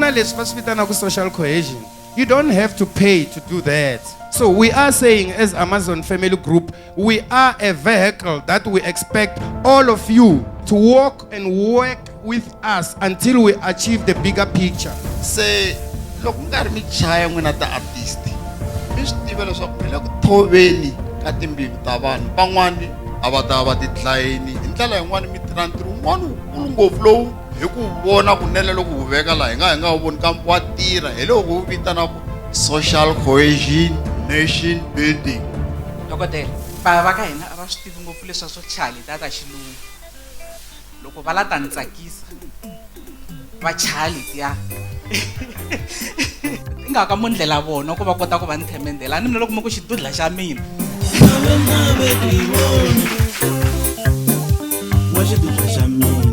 kuna leswi va swi vitanaka social cohesion. You don't have to pay to do that. So we are saying as Amazon Family Group, we are a vehicle that we expect all of you to walk and work with us until we achieve the bigger picture. Se loko ngari mi chaya n'wina ta artist mi swi tiva leswaku mi le ku thoveni ka timbilu ta vanhu van'wani a va ta va titlayini hi ndlela yin'wani mi tirha ntirho wun'wani wukulu ngopfu lowu hi ku vona kunene loko wu veka laha hi nga wu voni kambe wa tirha hi loko wu vitanaka social cohesion nation building. Dokotela va ka hina a va swi tivi ngopfu leswa swo chali ta xilungu loko va la ta ni tsakisa va chali tiya nga ka mundlela vona ku va kota ku va ni themendela ni mina loko mo ku xidudla xa mina wa xidudla xa mina